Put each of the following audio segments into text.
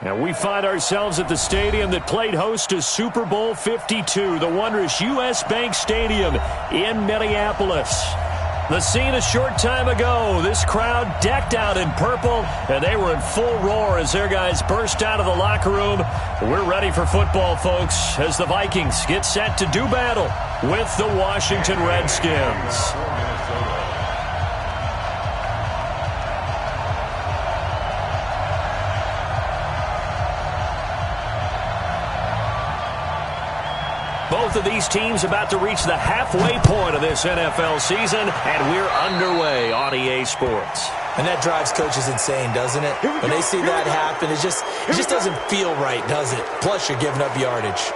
And we find ourselves at the stadium that played host to Super Bowl 52, the wondrous U.S. Bank Stadium in Minneapolis. The scene a short time ago, this crowd decked out in purple, and they were in full roar as their guys burst out of the locker room. We're ready for football, folks, as the Vikings get set to do battle with the Washington Redskins. Both of these teams about to reach the halfway point of this NFL season, and we're underway on EA Sports. And that drives coaches insane, doesn't it? When they see that happen, it just doesn't feel right, does it? Plus, you're giving up yardage.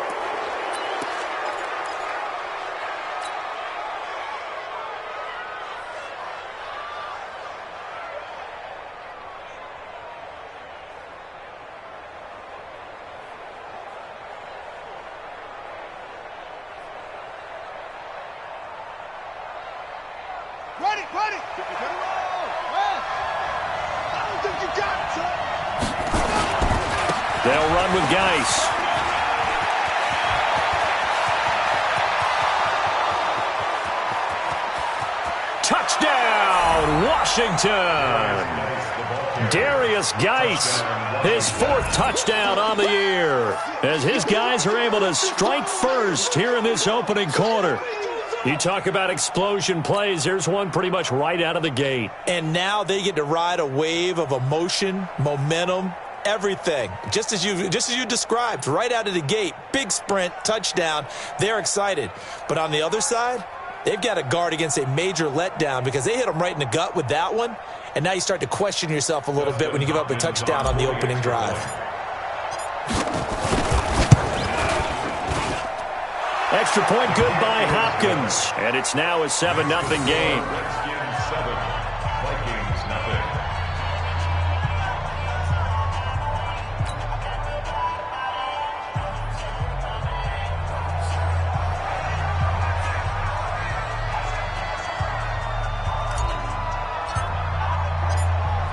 They'll run with Geis. Touchdown, Washington! Darius Geis, his fourth touchdown on the year, as his guys are able to strike first here in this opening quarter. You talk about explosion plays, there's one pretty much right out of the gate. And now they get to ride a wave of emotion, momentum, everything. Just as you described, right out of the gate, big sprint, touchdown, they're excited. But on the other side, they've got to guard against a major letdown because they hit them right in the gut with that one, and now you start to question yourself a little bit when you give up a touchdown on the opening drive. Extra point good by Hopkins, and it's now a 7-0 game.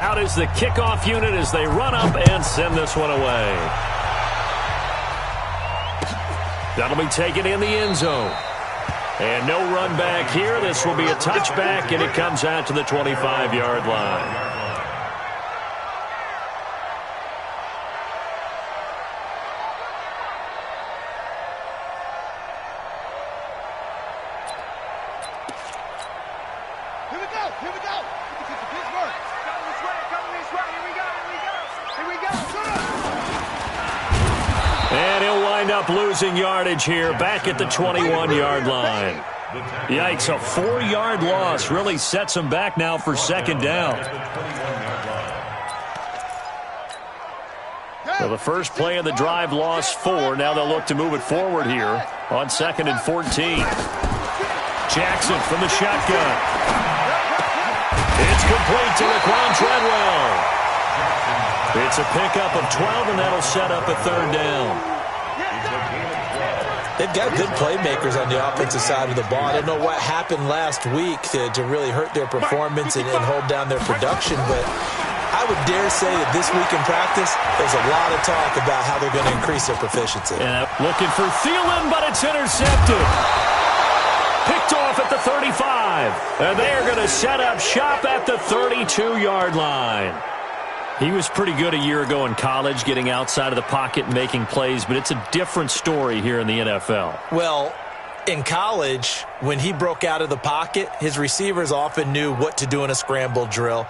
Out is the kickoff unit as they run up and send this one away. That'll be taken in the end zone. And no run back here. This will be a touchback, and it comes out to the 25-yard line. Here we go. Here we go. Pittsburgh. Come this way. Here we go. And he'll wind up losing yardage here back at the 21-yard line. Yikes, a 4-yard loss really sets him back now for second down. So the first play of the drive lost 4. Now they'll look to move it forward here on 2nd and 14. Jackson from the shotgun. It's complete to Laquan Treadwell. It's a pickup of 12, and that'll set up a 3rd down. They've got good playmakers on the offensive side of the ball. I don't know what happened last week to really hurt their performance and hold down their production, but I would dare say that this week in practice, there's a lot of talk about how they're going to increase their proficiency. And looking for Thielen, but it's intercepted. Picked off at the 35. And they are going to set up shop at the 32-yard line. He was pretty good a year ago in college, getting outside of the pocket and making plays, but it's a different story here in the NFL. Well, in college, when he broke out of the pocket, his receivers often knew what to do in a scramble drill,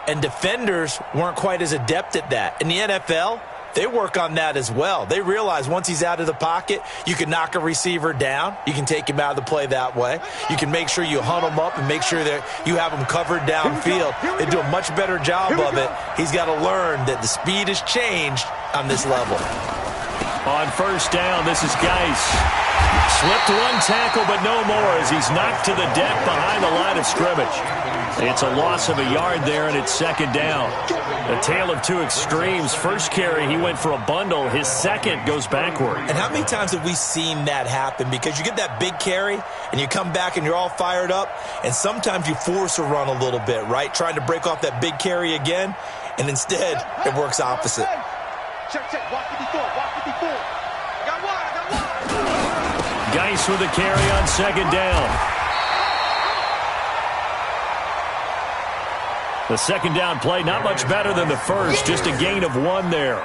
and defenders weren't quite as adept at that. In the NFL, they work on that as well. They realize once he's out of the pocket, you can knock a receiver down. You can take him out of the play that way. You can make sure you hunt him up and make sure that you have him covered downfield. They do a much better job of it. He's got to learn that the speed has changed on this level. On first down, this is Geis. Slipped one tackle, but no more as he's knocked to the deck behind the line of scrimmage. It's a loss of a yard there, and it's 2nd down. A tale of two extremes. First carry, he went for a bundle. His second goes backward. And how many times have we seen that happen? Because you get that big carry, and you come back and you're all fired up, and sometimes you force a run a little bit, right? Trying to break off that big carry again, and instead it works opposite. Check, check. Walk 54. Walk 54. I got one. I got one. Geis with a carry on second down. The second down play, not much better than the first, just a gain of 1 there.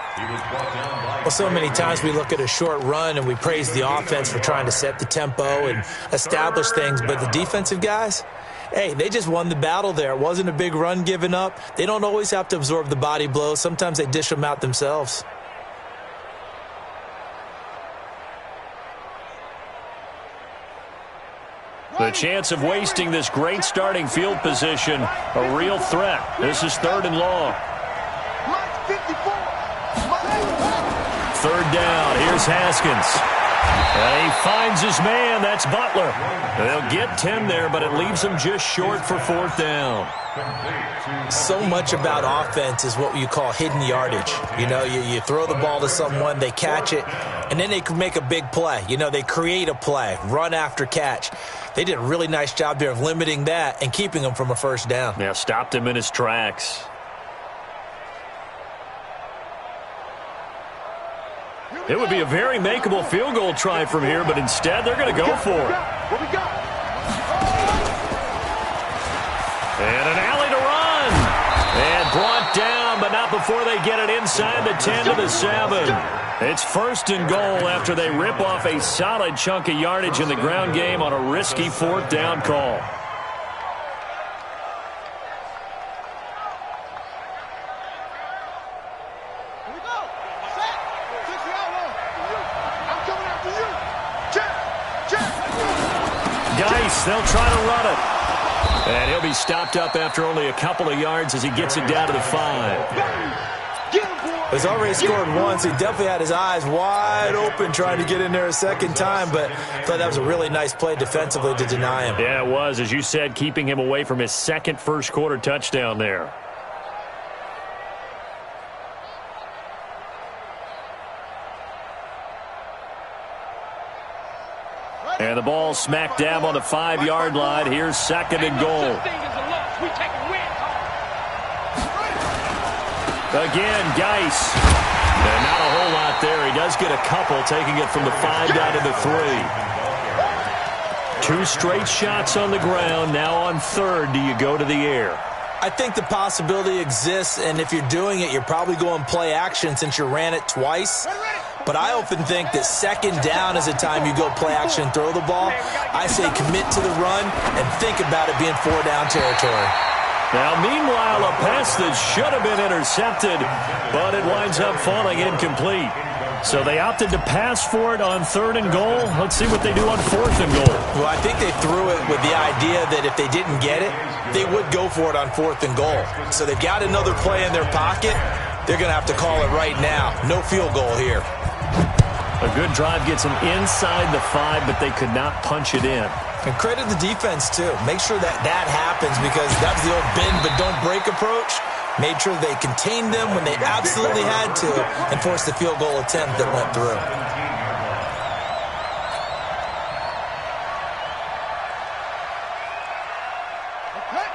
Well, so many times we look at a short run and we praise the offense for trying to set the tempo and establish things, but the defensive guys, hey, they just won the battle there. It wasn't a big run given up. They don't always have to absorb the body blows. Sometimes they dish them out themselves. The chance of wasting this great starting field position, a real threat. This is 3rd and long. Third down, here's Haskins. And he finds his man, that's Butler. They'll get 10 there, but it leaves them just short for 4th down. So much about offense is what you call hidden yardage. You know, you throw the ball to someone, they catch it, and then they can make a big play. You know, they create a play, run after catch. They did a really nice job there of limiting that and keeping him from a first down. Yeah, stopped him in his tracks. It would be a very makeable field goal try from here, but instead they're going to go for it. What we got? And an alley to run. And brought down, but not before they get it inside the 10 to the 7. It's 1st and goal after they rip off a solid chunk of yardage in the ground game on a risky 4th down call. Here we go. Set. 60 out long. I'm coming after you. Check. Check. Geis, they'll try to run it. And he'll be stopped up after only a couple of yards as he gets it down to the 5. He's already scored once. He definitely had his eyes wide open trying to get in there a second time, but I thought that was a really nice play defensively to deny him. Yeah, it was, as you said, keeping him away from his second first-quarter touchdown there. And the ball smack dab on the 5-yard line. Here's 2nd and goal. Again, Geis. And not a whole lot there. He does get a couple, taking it from the 5 down to the 3. 2 straight shots on the ground. Now on 3rd, do you go to the air? I think the possibility exists, and if you're doing it, you're probably going play action since you ran it twice. But I often think that 2nd down is a time you go play action and throw the ball. I say commit to the run and think about it being 4-down territory. Now, meanwhile, a pass that should have been intercepted, but it winds up falling incomplete. So they opted to pass for it on 3rd and goal. Let's see what they do on 4th and goal. Well, I think they threw it with the idea that if they didn't get it, they would go for it on 4th and goal. So they've got another play in their pocket. They're going to have to call it right now. No field goal here. A good drive gets them inside the 5, but they could not punch it in. And credit the defense, too. Make sure that happens because that was the old bend but don't break approach. Made sure they contained them when they absolutely had to and forced the field goal attempt that went through.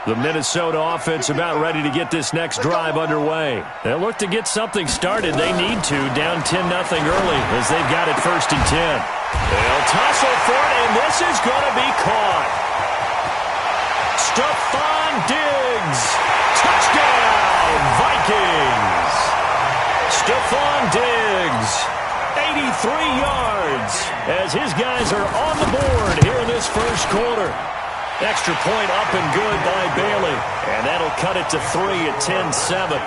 The Minnesota offense about ready to get this next drive underway. They'll look to get something started. They need to, down 10-0 early as they've got it 1st and 10. They'll tussle for it, and this is going to be caught. Stephon Diggs. Touchdown, Vikings. Stephon Diggs, 83 yards as his guys are on the board here in this first quarter. Extra point up and good by Bailey. And that'll cut it to 3 at 10-7.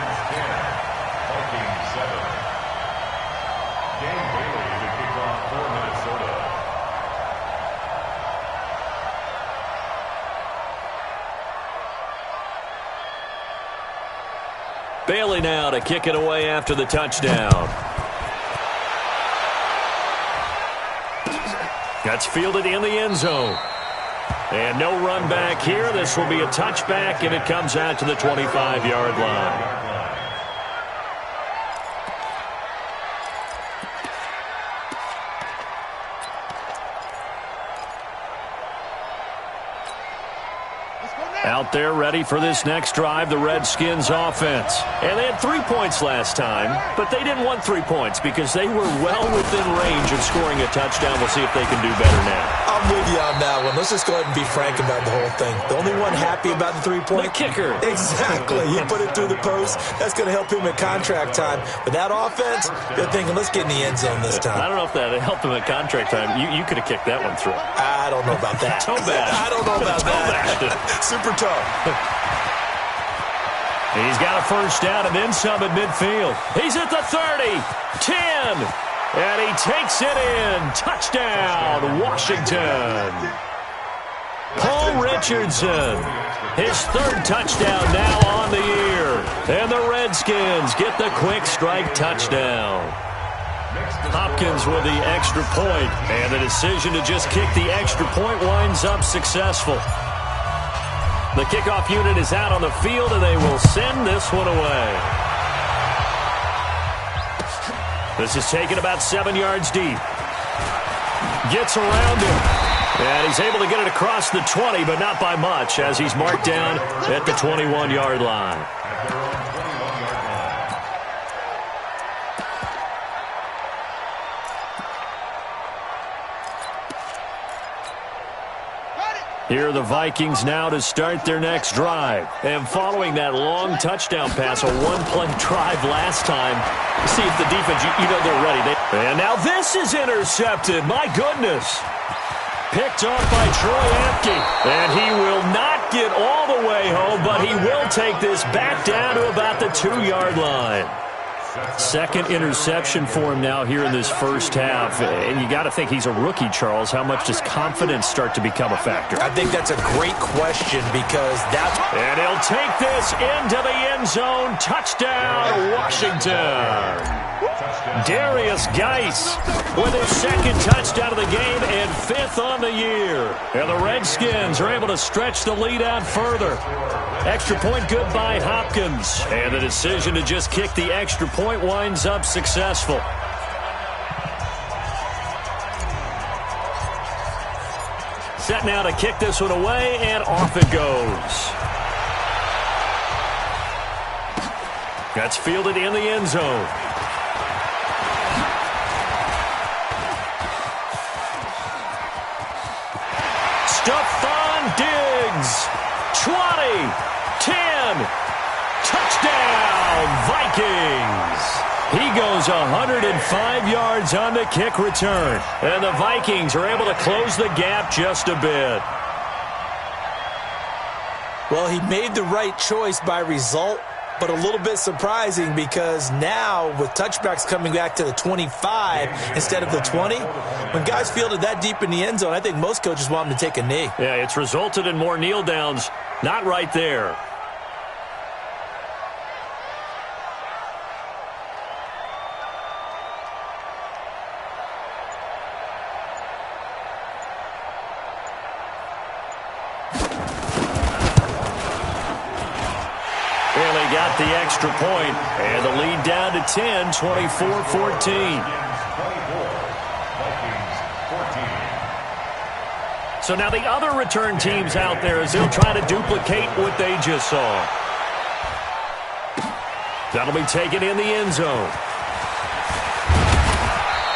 Bailey now to kick it away after the touchdown. That's fielded in the end zone. And no run back here. This will be a touchback, and it comes out to the 25-yard line. Out there ready for this next drive, the Redskins offense. And they had 3 points last time, but they didn't want 3 points because they were well within range of scoring a touchdown. We'll see if they can do better now. I'm with you on that one. Let's just go ahead and be frank about the whole thing. The only one happy about the 3-point? The kicker. Exactly. He put it through the post. That's going to help him at contract time. But that offense, they're thinking, let's get in the end zone this time. I don't know if that helped him at contract time. You could have kicked that one through. I don't know about that. Toe bad. I don't know about that. Super tough. He's got a first down and then some at midfield. He's at the 30, 10, and he takes it in. Touchdown, Washington. Paul Richardson, his third touchdown now on the year. And the Redskins get the quick strike touchdown. Hopkins with the extra point, and the decision to just kick the extra point winds up successful. The kickoff unit is out on the field, and they will send this one away. This is taken about 7 yards deep. Gets around him, and he's able to get it across the 20, but not by much, as he's marked down at the 21-yard line. Here are the Vikings now to start their next drive. And following that long touchdown pass, a one-play drive last time, see if the defense, you know they're ready. And now this is intercepted. My goodness. Picked off by Troy Apke. And he will not get all the way home, but he will take this back down to about the 2-yard line. Second interception for him now here in this first half. And you got to think he's a rookie, Charles. How much does confidence start to become a factor? I think that's a great question because that's... And he'll take this into the end zone. Touchdown, Washington. Darius Geis with his second touchdown of the game and 5th on the year. And the Redskins are able to stretch the lead out further. Extra point good by Hopkins. And the decision to just kick the extra point winds up successful. Set now to kick this one away, and off it goes. That's fielded in the end zone. Stephon Diggs. 20, 10, touchdown, Vikings. He goes 105 yards on the kick return. And the Vikings are able to close the gap just a bit. Well, he made the right choice by result, but a little bit surprising because now with touchbacks coming back to the 25 instead of the 20, when guys fielded that deep in the end zone, I think most coaches want them to take a knee. Yeah, it's resulted in more kneel downs. Not right there. Barely got the extra point, and the lead down to 10, 24-14. So now the other return teams out there as they'll try to duplicate what they just saw. That'll be taken in the end zone.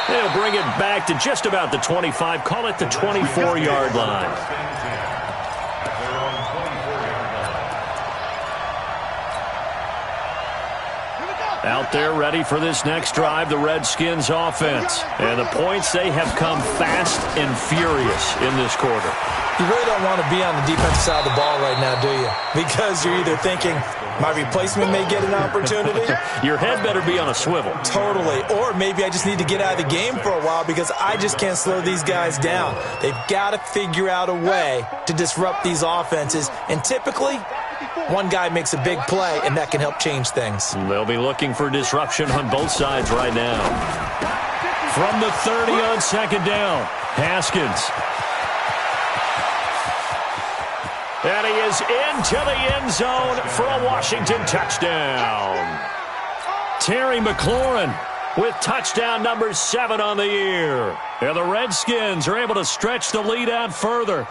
They'll bring it back to just about the 25, call it the 24-yard line. Out there ready for this next drive, the Redskins offense. And the points, they have come fast and furious in this quarter. You really don't want to be on the defensive side of the ball right now, do you? Because you're either thinking, my replacement may get an opportunity. Your head better be on a swivel. Totally. Or maybe I just need to get out of the game for a while because I just can't slow these guys down. They've got to figure out a way to disrupt these offenses. And typically, one guy makes a big play, and that can help change things. They'll be looking for disruption on both sides right now. From the 30 on second down, Haskins. And he is into the end zone for a Washington touchdown. Terry McLaurin with touchdown number 7 on the year. And the Redskins are able to stretch the lead out further.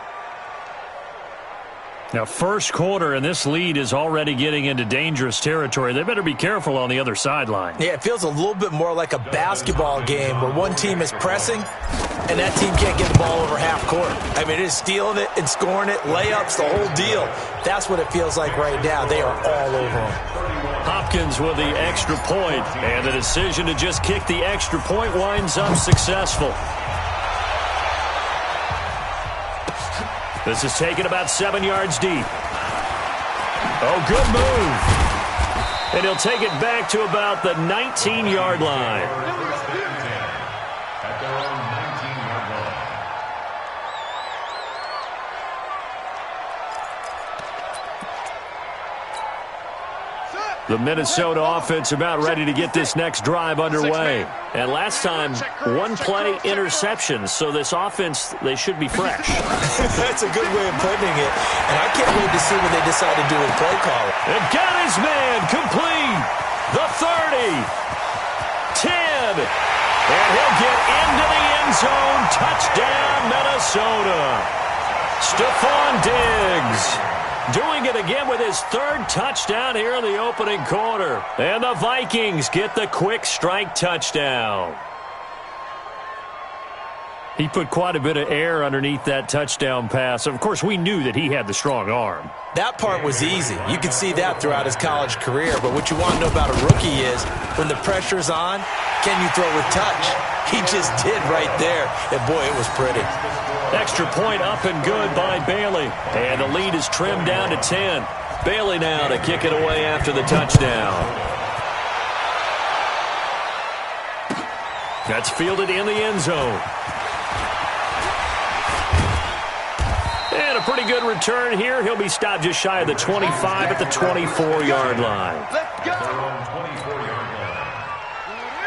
Now, first quarter, and this lead is already getting into dangerous territory. They better be careful on the other sideline. Yeah, it feels a little bit more like a basketball game where one team is pressing and that team can't get the ball over half court. I mean, it is stealing it and scoring it, layups, the whole deal. That's what it feels like right now. They are all over them. Hopkins with the extra point, and the decision to just kick the extra point winds up successful. This is taken about 7 yards deep. Oh, good move. And he'll take it back to about the 19-yard line. The Minnesota offense about ready to get this next drive underway. And last time, one play interception. So this offense, they should be fresh. That's a good way of putting it. And I can't wait to see what they decide to do with play calling. They've got his man complete. The 30. 10. And he'll get into the end zone. Touchdown, Minnesota. Stephon Diggs doing it again with his third touchdown here in the opening quarter. And the Vikings get the quick strike touchdown. He put quite a bit of air underneath that touchdown pass. Of course, we knew that he had the strong arm. That part was easy. You could see that throughout his college career. But what you want to know about a rookie is when the pressure's on, can you throw with touch? He just did right there. And, boy, it was pretty. Extra point up and good by Bailey. And the lead is trimmed down to 10. Bailey now to kick it away after the touchdown. That's fielded in the end zone. And a pretty good return here. He'll be stopped just shy of the 25 at the 24-yard line. Let's go.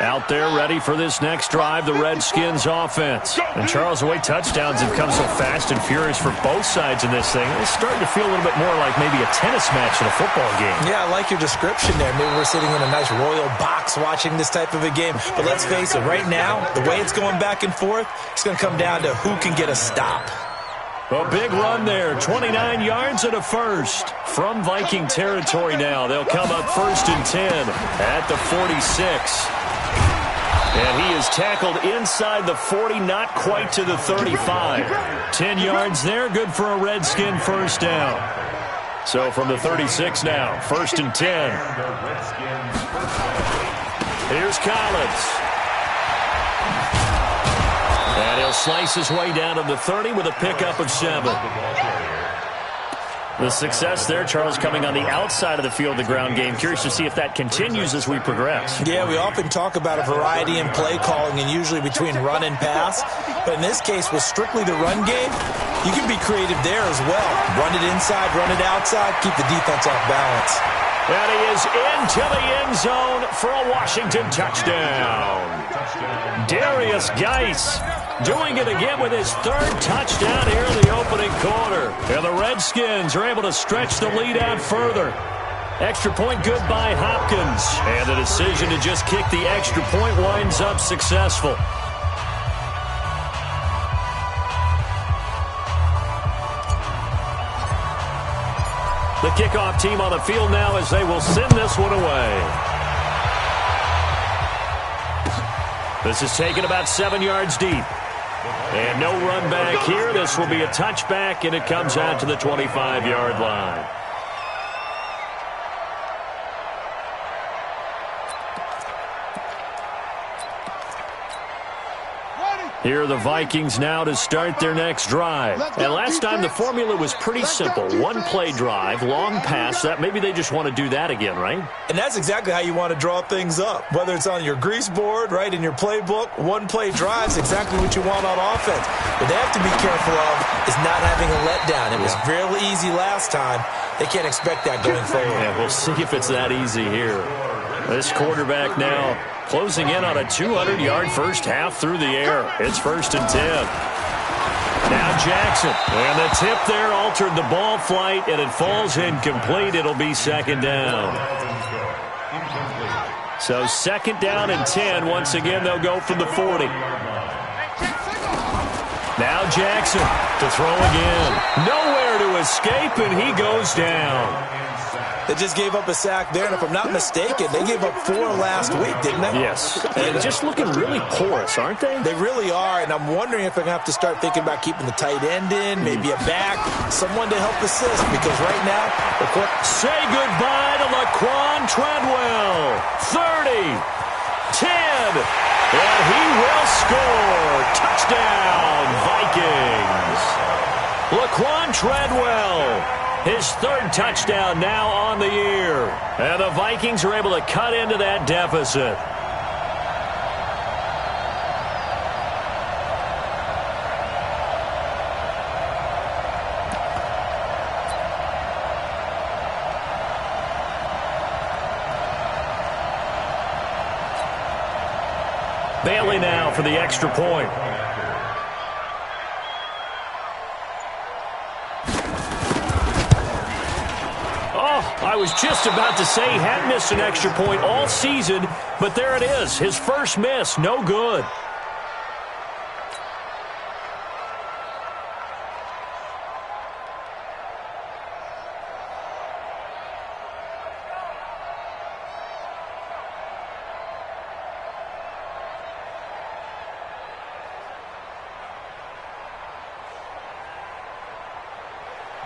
Out there ready for this next drive, the Redskins offense. And Charles, the way touchdowns have come so fast and furious for both sides in this thing, it's starting to feel a little bit more like maybe a tennis match in a football game. Yeah, I like your description there. Maybe we're sitting in a nice royal box watching this type of a game. But let's face it, right now, the way it's going back and forth, it's going to come down to who can get a stop. A big run there, 29 yards and a first. From Viking territory now, they'll come up 1st and 10 at the 46. And he is tackled inside the 40, not quite to the 35. 10 yards there, good for a Redskin first down. So from the 36 now, 1st and 10. Here's Collins. And he'll slice his way down to the 30 with a pickup of 7. The success there, Charles, coming on the outside of the field, the ground game. Curious to see if that continues as we progress. Yeah, we often talk about a variety in play calling and usually between run and pass. But in this case, with strictly the run game, you can be creative there as well. Run it inside, run it outside, keep the defense off balance. And he is into the end zone for a Washington touchdown. Darius Geis doing it again with his 3rd touchdown here in the opening quarter. And the Redskins are able to stretch the lead out further. Extra point good by Hopkins. And the decision to just kick the extra point winds up successful. The kickoff team on the field now as they will send this one away. This is taken about 7 yards deep. And no run back here. This will be a touchback, and it comes out to the 25-yard line. Here are the Vikings now to start their next drive. And last time the formula was pretty simple. One play drive, long pass. That maybe they just want to do that again, right? And that's exactly how you want to draw things up. Whether it's on your grease board, right, in your playbook, one play drive is exactly what you want on offense. What they have to be careful of is not having a letdown. It was fairly easy last time. They can't expect that going forward. Yeah, we'll see if it's that easy here. This quarterback now closing in on a 200-yard first half through the air. It's 1st and 10. Now Jackson. And the tip there altered the ball flight, and it falls incomplete. It'll be 2nd down. So 2nd down and 10. Once again, they'll go from the 40. Now Jackson to throw again. Nowhere to escape, and he goes down. They just gave up a sack there, and if I'm not mistaken, they gave up 4 last week, didn't they? Yes. And just looking really porous, aren't they? They really are, and I'm wondering if they're going to have to start thinking about keeping the tight end in, maybe a back, someone to help assist, because right now, say goodbye to Laquan Treadwell. 30, 10, and he will score. Touchdown, Vikings. Laquan Treadwell, his 3rd touchdown now on the year. And the Vikings are able to cut into that deficit. Bailey now for the extra point. I was just about to say he hadn't missed an extra point all season, but there it is. His first miss, no good.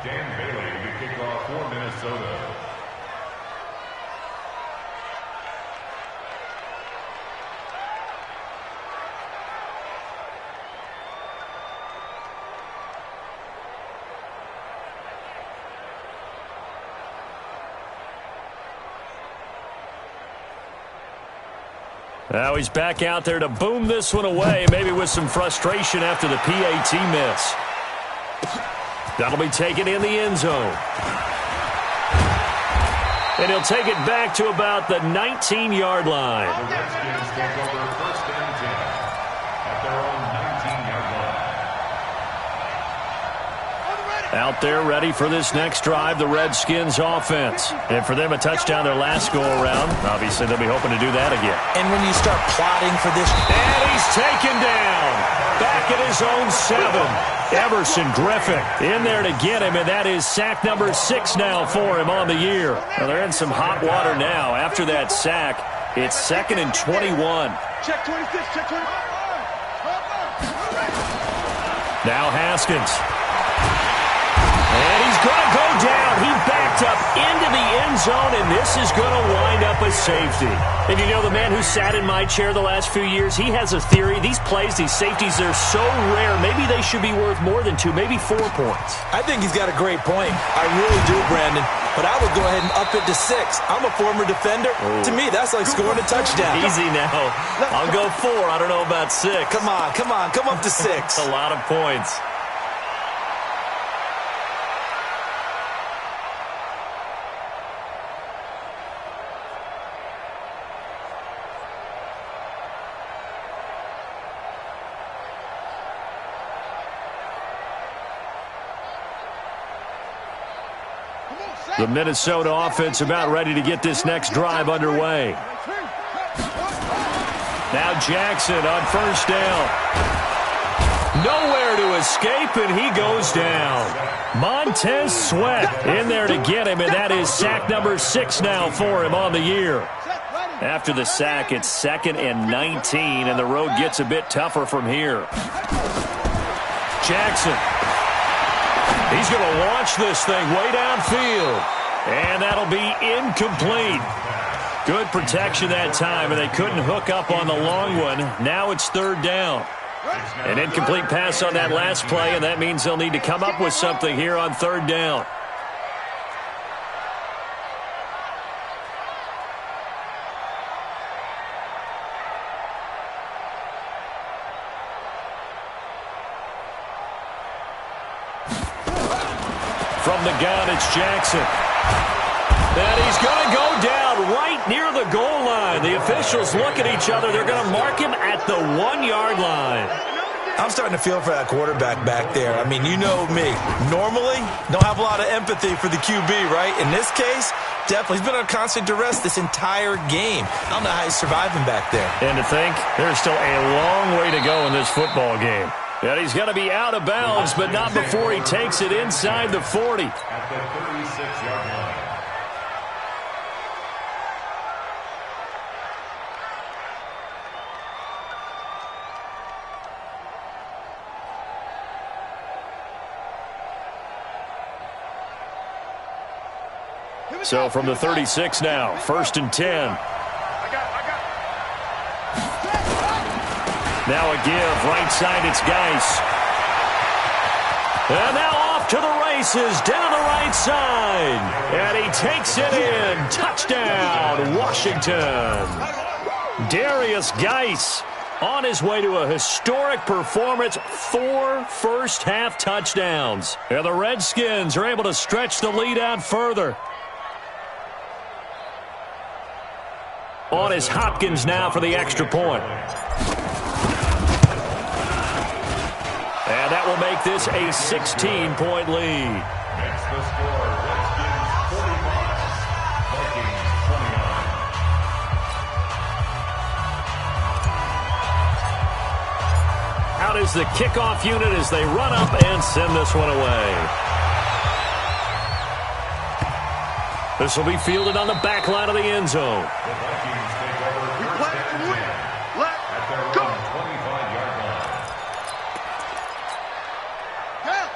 Dan Bailey to kick off for Minnesota. Now he's back out there to boom this one away, maybe with some frustration after the PAT miss. That'll be taken in the end zone. And he'll take it back to about the 19-yard line. The Redskins take over 1st and 10 at their own 19-yard line. Out there ready for this next drive, the Redskins offense. And for them, a touchdown their last go-around. Obviously, they'll be hoping to do that again. And when you start plotting for this... And he's taken down. Back at his own 7. Everson Griffin in there to get him, and that is sack number 6 now for him on the year. Well, they're in some hot water now. After that sack, it's 2nd and 21. Check 26, check 25. Now Haskins. And he's going to go down. He backed up into the end zone, and this is going to wind up a safety. And you know, the man who sat in my chair the last few years, he has a theory. These plays, these safeties, they're so rare. Maybe they should be worth more than 2, maybe 4 points. I think he's got a great point. I really do, Brandon. But I would go ahead and up it to 6. I'm a former defender. Ooh. To me, that's like scoring a touchdown. Easy now. I'll go 4. I don't know about 6. Come on. Come up to 6. A lot of points. The Minnesota offense about ready to get this next drive underway. Now Jackson on 1st down. Nowhere to escape, and he goes down. Montez Sweat in there to get him, and that is sack number 6 now for him on the year. After the sack, it's 2nd and 19, and the road gets a bit tougher from here. Jackson. He's going to launch this thing way downfield. And that'll be incomplete. Good protection that time, and they couldn't hook up on the long one. Now it's 3rd down. An incomplete pass on that last play, and that means they'll need to come up with something here on 3rd down. From the gun, it's Jackson. And he's going to go down right near the goal line. The officials look at each other. They're going to mark him at the 1-yard line. I'm starting to feel for that quarterback back there. I mean, you know me. Normally, don't have a lot of empathy for the QB, right? In this case, definitely. He's been on constant duress this entire game. I don't know how he's surviving back there. And to think, there's still a long way to go in this football game. And he's going to be out of bounds, but not before he takes it inside the 40. At the 36-yard line. So from the 36 now, 1st and 10. Now a give, right side, it's Geis. And now off to the races, down the right side. And he takes it in. Touchdown, Washington. Darius Geis on his way to a historic performance, 4 first-half touchdowns. And the Redskins are able to stretch the lead out further. On is Hopkins now for the extra point. And that will make this a 16-point lead. That's the score. Redskins 45, Vikings 29. Out is the kickoff unit as they run up and send this one away. This will be fielded on the back line of the end zone. The Vikings take over first and 10 at their own 25-yard line.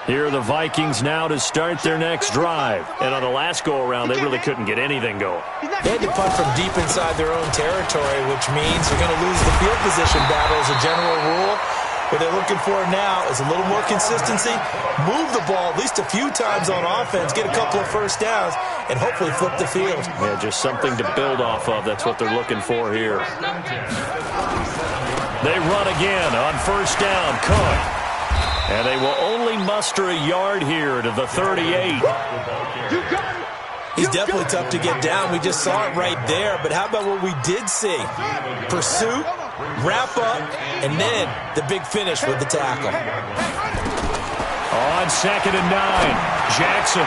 Here are the Vikings now to start their next drive. And on the last go-around, they really couldn't get anything going. They had to punt from deep inside their own territory, which means you're going to lose the field position battle as a general rule. What they're looking for now is a little more consistency, move the ball at least a few times on offense, get a couple of first downs, and hopefully flip the field. Yeah, just something to build off of. That's what they're looking for here. They run again on first down. Cook. And they will only muster a yard here to the 38. He's definitely tough to get down. We just saw it right there. But how about what we did see? Pursuit, wrap up, and then the big finish with the tackle. On 2nd and 9, Jackson.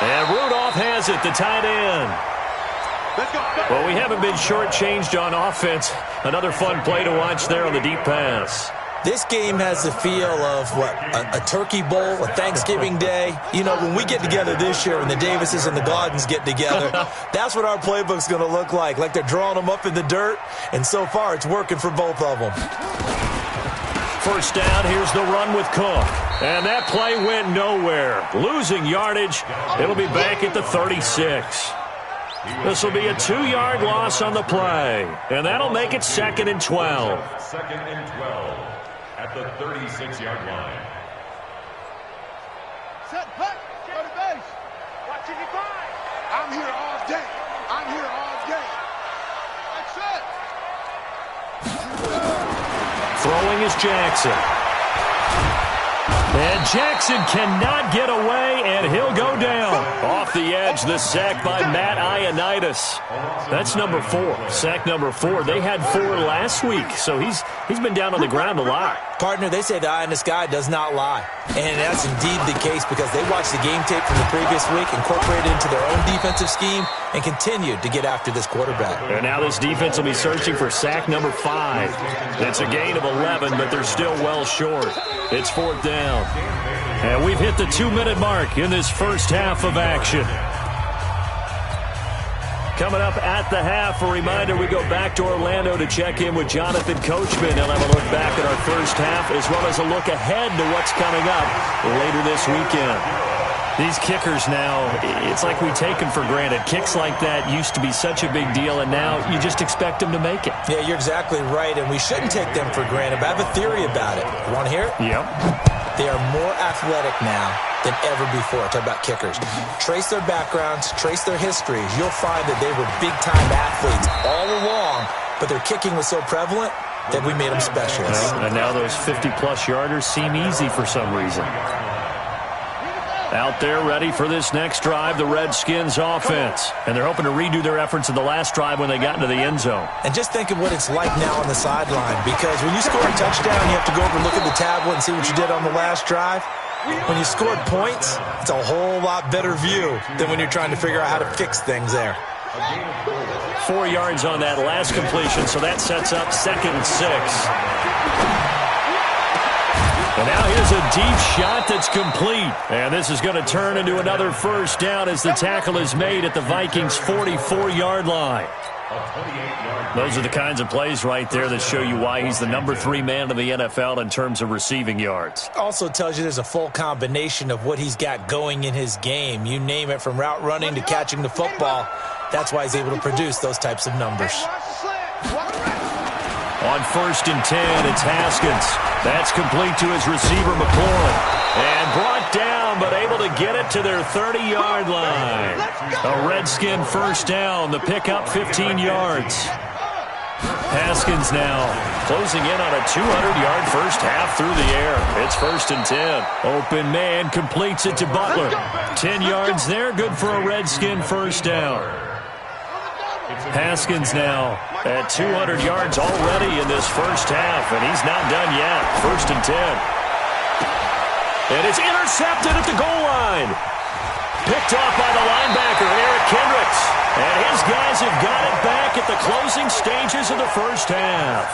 And Rudolph has it, the tight end. Well, we haven't been shortchanged on offense. Another fun play to watch there on the deep pass. This game has the feel of, a turkey bowl, a Thanksgiving day. You know, when we get together this year, when the Davises and the Gardens get together, that's what our playbook's going to look like they're drawing them up in the dirt, and so far it's working for both of them. First down, here's the run with Cook. And that play went nowhere. Losing yardage, it'll be back at the 36. This will be a 2-yard loss on the play, and that'll make it 2nd and 12. 2nd and 12 at the 36-yard line. Set, hut, go to base. Watching you find. I'm here all day. I'm here all day. That's it. Throwing is Jackson. And Jackson cannot get away, and he'll go down. Off the edge, the sack by Matt Ioannidis. That's number 4, sack number 4. They had 4 last week, so he's been down on the ground a lot. Partner, they say the eye in the sky does not lie. And that's indeed the case because they watched the game tape from the previous week, incorporated into their own defensive scheme, and continued to get after this quarterback. And now this defense will be searching for sack number 5. It's a gain of 11, but they're still well short. It's 4th down. And we've hit the 2-minute mark in this first half of action. Coming up at the half, a reminder, we go back to Orlando to check in with Jonathan Coachman. He'll have a look back at our first half as well as a look ahead to what's coming up later this weekend. These kickers now, it's like we take them for granted. Kicks like that used to be such a big deal, and now you just expect them to make it. Yeah, you're exactly right, and we shouldn't take them for granted, but I have a theory about it. You want to hear it? Yep. They are more athletic now than ever before. Talk about kickers. Trace their backgrounds, trace their histories. You'll find that they were big-time athletes all along, but their kicking was so prevalent that we made them specialists. And now those 50-plus yarders seem easy for some reason. Out there ready for this next drive, the Redskins offense. And they're hoping to redo their efforts in the last drive when they got into the end zone. And just think of what it's like now on the sideline, because when you score a touchdown, you have to go over and look at the tablet and see what you did on the last drive. When you scored points, it's a whole lot better view than when you're trying to figure out how to fix things there. 4 yards on that last completion, so that sets up 2nd and 6. And now here's a deep shot that's complete. And this is going to turn into another first down as the tackle is made at the Vikings' 44-yard line. Those are the kinds of plays right there that show you why he's the number 3 man in the NFL in terms of receiving yards. Also tells you there's a full combination of what he's got going in his game. You name it, from route running to catching the football. That's why he's able to produce those types of numbers. On 1st and 10, it's Haskins. That's complete to his receiver, McLaurin. And brought down, but able to get it to their 30-yard line. A Redskin first down. The pickup 15 yards. Haskins now closing in on a 200-yard first half through the air. It's 1st and 10. Open man completes it to Butler. 10 yards there, good for a Redskin first down. Haskins now at 200 yards already in this first half, and he's not done yet. 1st and 10. And it's intercepted at the goal line. Picked off by the linebacker, Eric Kendricks. And his guys have got it back at the closing stages of the first half.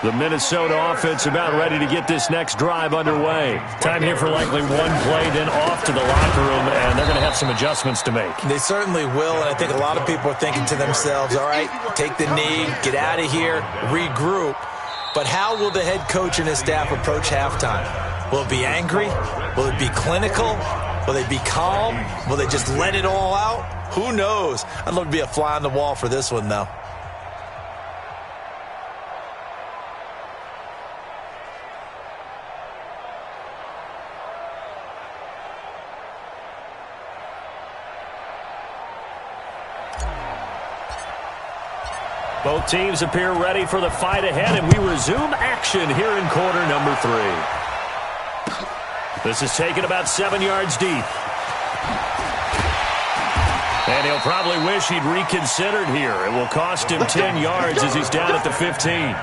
The Minnesota offense about ready to get this next drive underway. Time here for likely one play, then off to the locker room, and they're going to have some adjustments to make. They certainly will, and I think a lot of people are thinking to themselves, all right, take the knee, get out of here, regroup. But how will the head coach and his staff approach halftime? Will it be angry? Will it be clinical? Will they be calm? Will they just let it all out? Who knows? I'd love to be a fly on the wall for this one, though. Both teams appear ready for the fight ahead, and we resume action here in quarter number 3. This is taken about 7 yards deep. And he'll probably wish he'd reconsidered here. It will cost him 10 yards as he's down at the 15.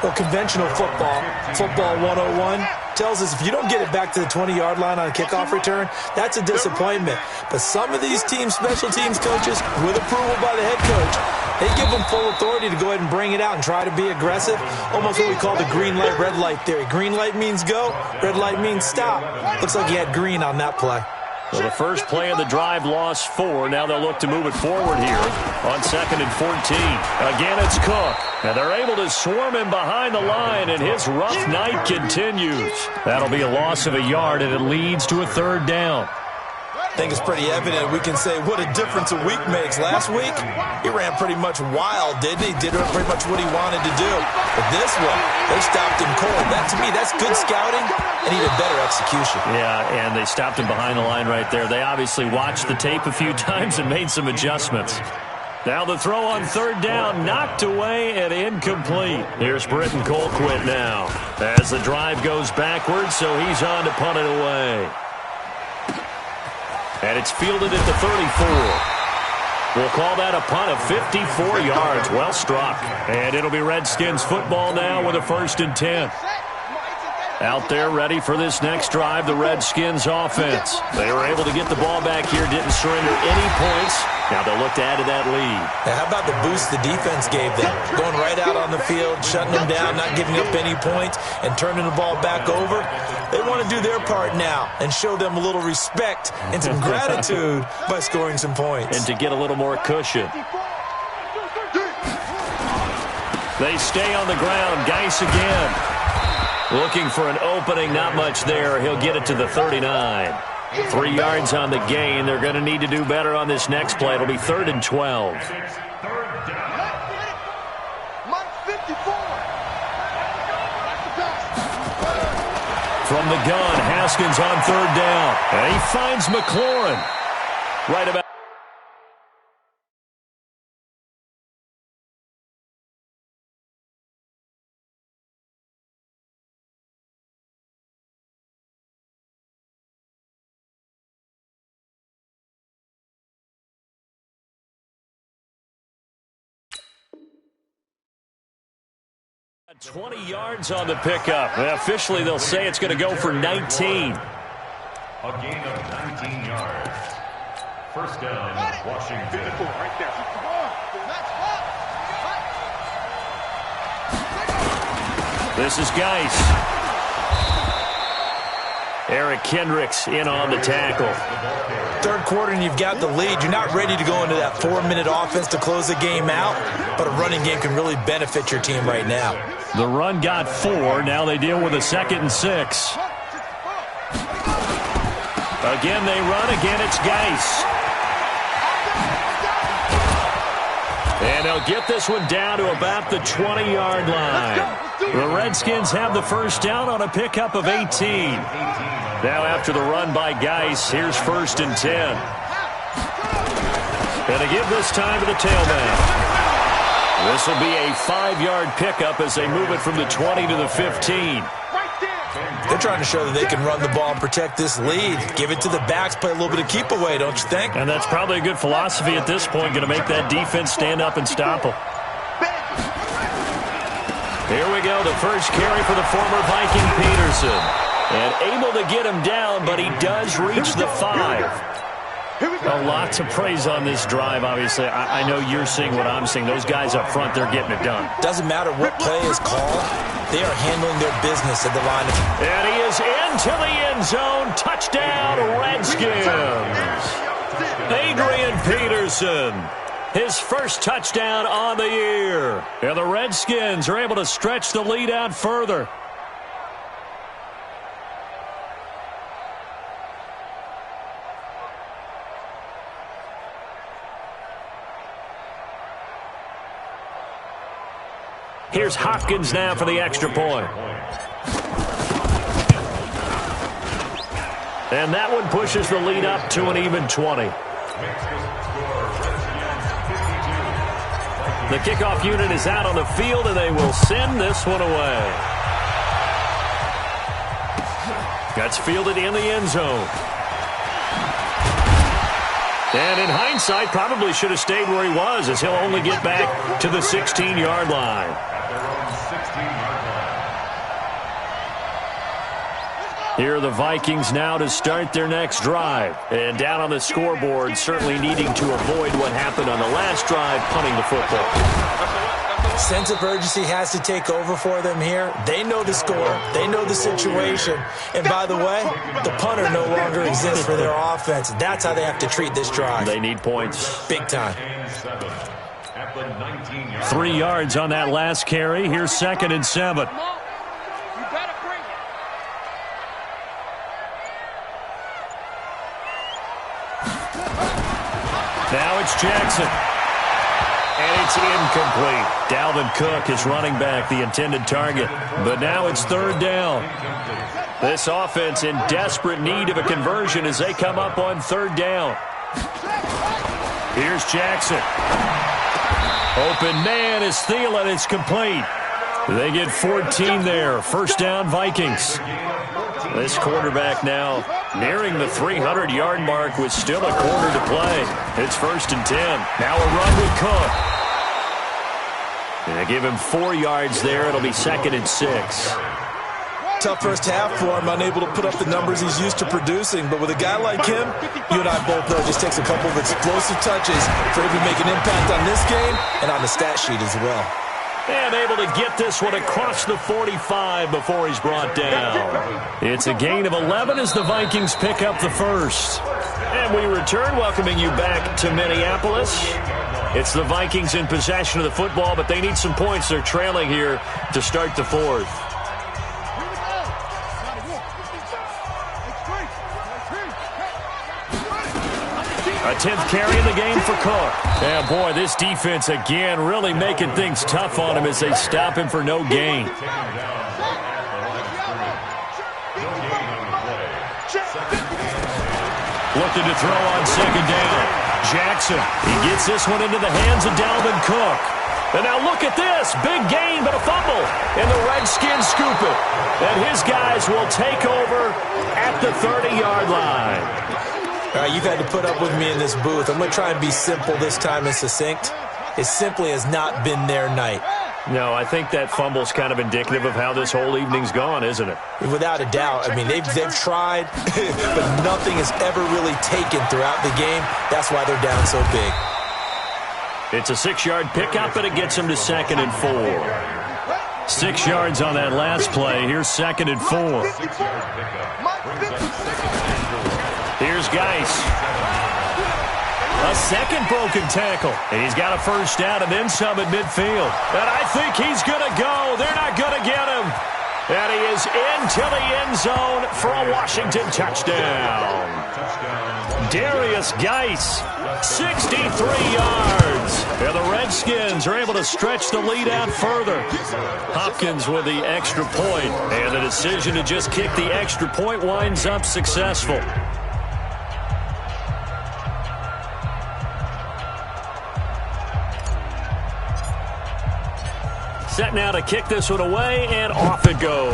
Well, conventional football 101, tells us if you don't get it back to the 20-yard line on a kickoff return, that's a disappointment. But some of these teams, special teams coaches, with approval by the head coach, they give them full authority to go ahead and bring it out and try to be aggressive. Almost what we call the green light, red light theory. Green light means go, red light means stop. Looks like he had green on that play. Well, the first play of the drive lost 4. Now they'll look to move it forward here on 2nd and 14. Again, it's Cook. And they're able to swarm him behind the line, and his rough night continues. That'll be a loss of a yard, and it leads to a 3rd down. I think it's pretty evident. We can say what a difference a week makes. Last week, he ran pretty much wild, didn't he? Did pretty much what he wanted to do. But this one, they stopped him cold. That, to me, that's good scouting and even better execution. Yeah, and they stopped him behind the line right there. They obviously watched the tape a few times and made some adjustments. Now the throw on 3rd down, knocked away and incomplete. Here's Britton Colquitt now as the drive goes backwards, so he's on to punt it away. And it's fielded at the 34. We'll call that a punt of 54 yards. Well struck. And it'll be Redskins football now with a 1st and 10. Out there ready for this next drive, the Redskins offense. They were able to get the ball back here, didn't surrender any points. Now they'll look to add to that lead. Now, how about the boost the defense gave them? Going right out on the field, shutting them down, not giving up any points, and turning the ball back over. They want to do their part now and show them a little respect and some gratitude by scoring some points. And to get a little more cushion. They stay on the ground. Geis again. Looking for an opening, not much there. He'll get it to the 39. 3 yards on the gain. They're going to need to do better on this next play. It'll be 3rd and 12. From the gun, Haskins on 3rd down. And he finds McLaurin. Right about. Got 20 yards on the pickup. Officially, they'll say it's going to go for 19. A gain of 19 yards. First down, Washington. Right there. This is Geis. Eric Kendricks in on the tackle. Third quarter and you've got the lead. You're not ready to go into that 4-minute offense to close the game out, but a running game can really benefit your team right now. The run got 4. Now they deal with a 2nd and 6. Again, they run. Again, it's Geis. And they'll get this one down to about the 20-yard line. The Redskins have the first down on a pickup of 18. Now after the run by Geis, here's 1st and 10. And to give this time to the tailback. This will be a 5-yard pickup as they move it from the 20 to the 15. They're trying to show that they can run the ball and protect this lead. Give it to the backs, play a little bit of keep away, don't you think? And that's probably a good philosophy at this point, going to make that defense stand up and stop them. Here we go, the first carry for the former Viking Peterson. And able to get him down, but he does reach the 5. A lot to praise on this drive, obviously. I know you're seeing what I'm seeing. Those guys up front, they're getting it done. Doesn't matter what play is called. They are handling their business at the line. And he is into the end zone. Touchdown, Redskins. Adrian Peterson, his first touchdown on the year. And the Redskins are able to stretch the lead out further. Here's Hopkins now for the extra point. And that one pushes the lead up to an even 20. The kickoff unit is out on the field, and they will send this one away. That's fielded in the end zone. And in hindsight, probably should have stayed where he was, as he'll only get back to the 16-yard line. Here are the Vikings now to start their next drive. And down on the scoreboard, certainly needing to avoid what happened on the last drive, punting the football. Sense of urgency has to take over for them here. They know the score. They know the situation. And by the way, the punter no longer exists for their offense. That's how they have to treat this drive. They need points. Big time. 3 yards on that last carry. Here's 2nd and 7. Now it's Jackson. And it's incomplete. Dalvin Cook is running back, the intended target. But now it's 3rd down. This offense in desperate need of a conversion as they come up on 3rd down. Here's Jackson. Open man is Thielen. It's complete. They get 14 there. First down, Vikings. This quarterback now nearing the 300-yard mark with still a quarter to play. It's 1st and 10. Now a run with Cook. And they give him 4 yards there. It'll be 2nd and 6. Tough first half for him, unable to put up the numbers he's used to producing. But with a guy like him, you and I both know it just takes a couple of explosive touches for him to make an impact on this game and on the stat sheet as well. And able to get this one across the 45 before he's brought down. It's a gain of 11 as the Vikings pick up the first. And we return, welcoming you back to Minneapolis. It's the Vikings in possession of the football, but they need some points. They're trailing here to start the 4th. A 10th carry in the game for Cook. And boy, this defense again really making things tough on him as they stop him for no gain. Looking to throw on 2nd down. Jackson, he gets this one into the hands of Dalvin Cook. And now look at this. Big gain, but a fumble. And the Redskins scoop it. And his guys will take over at the 30-yard line. All right, you've had to put up with me in this booth. I'm going to try and be simple this time and succinct. It simply has not been their night. No, I think that fumble's kind of indicative of how this whole evening's gone, isn't it? Without a doubt. I mean, they've tried, but nothing has ever really taken throughout the game. That's why they're down so big. It's a 6-yard pickup, and it gets them to 2nd and 4. 6 yards on that last play. Here's 2nd and 4. brings up second and 4. Here's Geis. A second broken tackle. And he's got a first down and then some at midfield. And I think he's going to go. They're not going to get him. And he is into the end zone for a Washington touchdown. Darius Geis, 63 yards. And the Redskins are able to stretch the lead out further. Hopkins with the extra point. And the decision to just kick the extra point winds up successful. Set now to kick this one away, and off it goes.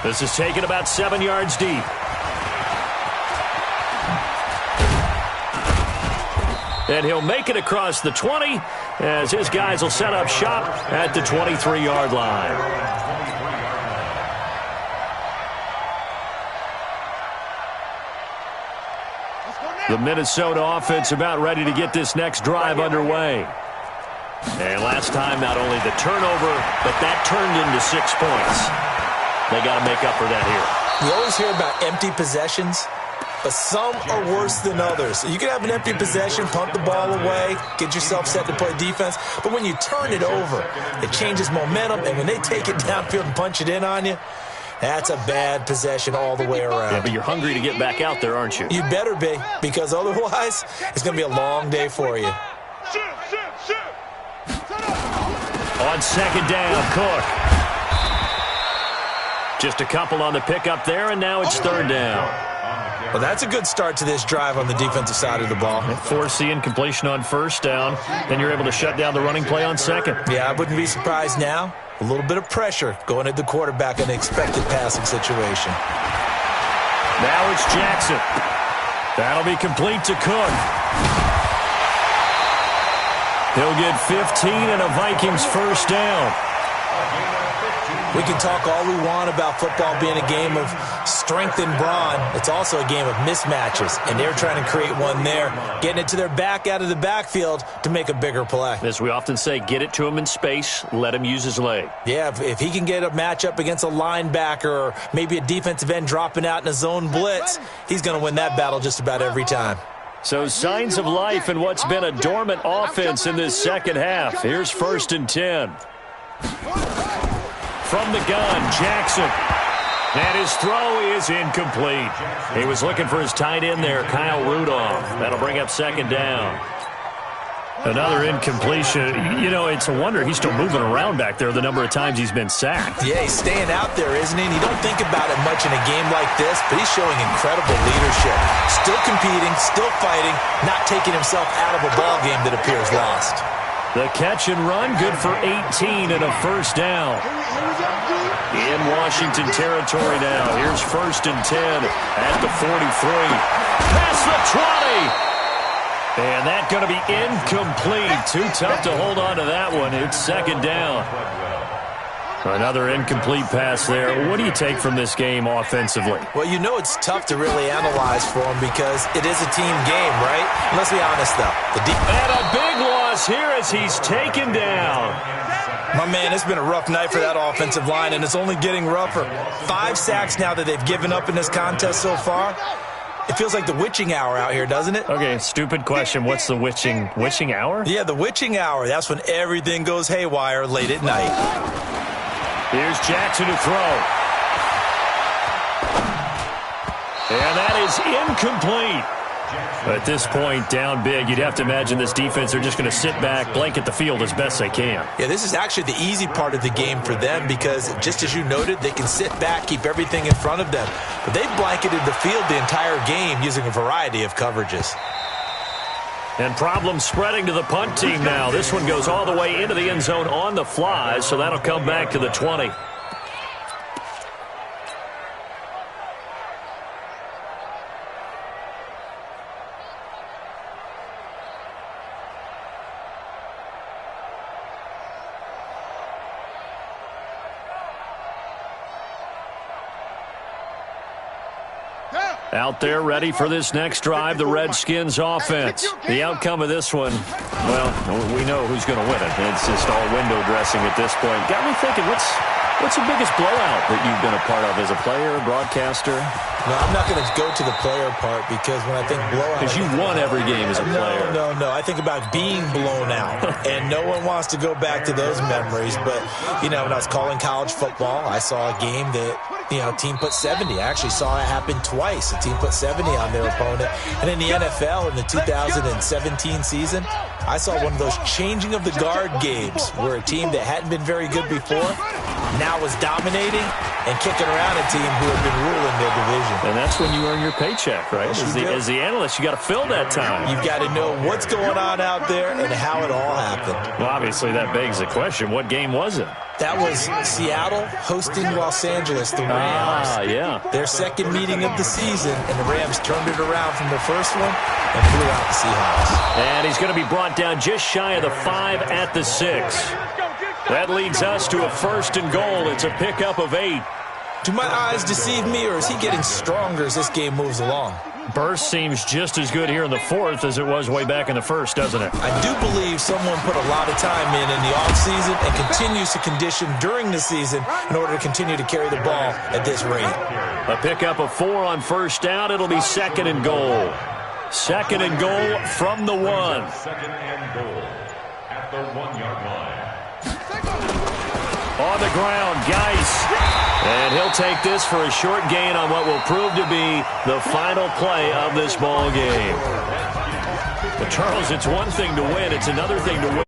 This is taken about 7 yards deep. And he'll make it across the 20 as his guys will set up shop at the 23-yard line. The Minnesota offense about ready to get this next drive underway. And last time, not only the turnover, but that turned into 6 points. They got to make up for that here. You always hear about empty possessions, but some are worse than others. You can have an empty possession, punt the ball away, get yourself set to play defense, but when you turn it over, it changes momentum, and when they take it downfield and punch it in on you, that's a bad possession all the way around. Yeah, but you're hungry to get back out there, aren't you? You better be, because otherwise, it's going to be a long day for you. On second down, Cook. Just a couple on the pickup there, and now it's third down. Well, that's a good start to this drive on the defensive side of the ball. Forcing completion on first down, then you're able to shut down the running play on second. Yeah, I wouldn't be surprised now. A little bit of pressure going at the quarterback in an expected passing situation. Now it's Jackson. That'll be complete to Cook. He'll get 15 and a Vikings first down. We can talk all we want about football being a game of strength and brawn. It's also a game of mismatches, and they're trying to create one there, getting it to their back out of the backfield to make a bigger play. As we often say, get it to him in space, let him use his leg. Yeah, if he can get a matchup against a linebacker or maybe a defensive end dropping out in a zone blitz, he's going to win that battle just about every time. So signs of life in what's been a dormant offense in this second half. Here's 1st and 10. From the gun, Jackson. And his throw is incomplete. He was looking for his tight end there, Kyle Rudolph. That'll bring up second down. Another incompletion. You know, it's a wonder he's still moving around back there the number of times he's been sacked. Yeah, he's staying out there, isn't he? And you don't think about it much in a game like this, but he's showing incredible leadership. Still competing, still fighting, not taking himself out of a ball game that appears lost. The catch and run, good for 18 and a first down. In Washington territory now. Here's 1st and 10 at the 43. Past the 20. And that's going to be incomplete. Too tough to hold on to that one. It's second down. Another incomplete pass there. What do you take from this game offensively? Well, you know it's tough to really analyze for him because it is a team game, right? And let's be honest, though. And a big loss here as he's taken down. My man, it's been a rough night for that offensive line, and it's only getting rougher. 5 sacks now that they've given up in this contest so far. It feels like the witching hour out here, doesn't it? Okay, stupid question. What's the witching hour? Yeah, the witching hour. That's when everything goes haywire late at night. Here's Jackson to throw. And that is incomplete. At this point, down big, you'd have to imagine this defense are just going to sit back, blanket the field as best they can. Yeah, this is actually the easy part of the game for them because, just as you noted, they can sit back, keep everything in front of them. But they've blanketed the field the entire game using a variety of coverages. And problems spreading to the punt team now. This one goes all the way into the end zone on the fly, so that'll come back to the 20. Out there ready for this next drive, the Redskins offense. The outcome of this one, well, we know who's going to win it. It's just all window dressing at this point. Got me thinking, What's the biggest blowout that you've been a part of as a player, broadcaster? No, I'm not going to go to the player part because when I think blowout... Because you won every game as a player. No. I think about being blown out, and no one wants to go back to those memories. But, when I was calling college football, I saw a game that, a team put 70. I actually saw it happen twice. A team put 70 on their opponent. And in the NFL, in the 2017 season, I saw one of those changing of the guard games where a team that hadn't been very good before now was dominating and kicking around a team who had been ruling their division. And that's when you earn your paycheck, right? As the analyst, you got to fill that time. You've got to know what's going on out there and how it all happened. Well, obviously, that begs the question, what game was it? That was Seattle hosting Los Angeles, the Rams. Yeah. Their second meeting of the season, and the Rams turned it around from their first one and blew out the Seahawks. And he's going to be brought down just shy of the 5 at the 6. That leads us to a 1st and goal. It's a pickup of 8. Do my eyes deceive me, or is he getting stronger as this game moves along? Burst seems just as good here in the 4th as it was way back in the 1st, doesn't it? I do believe someone put a lot of time in the offseason and continues to condition during the season in order to continue to carry the ball at this rate. A pickup of 4 on 1st down. It'll be 2nd and goal. 2nd and goal from the 1. 2nd and goal at the 1-yard line. On the ground, Geis. And he'll take this for a short gain on what will prove to be the final play of this ball game. But Charles, it's one thing to win. It's another thing to win.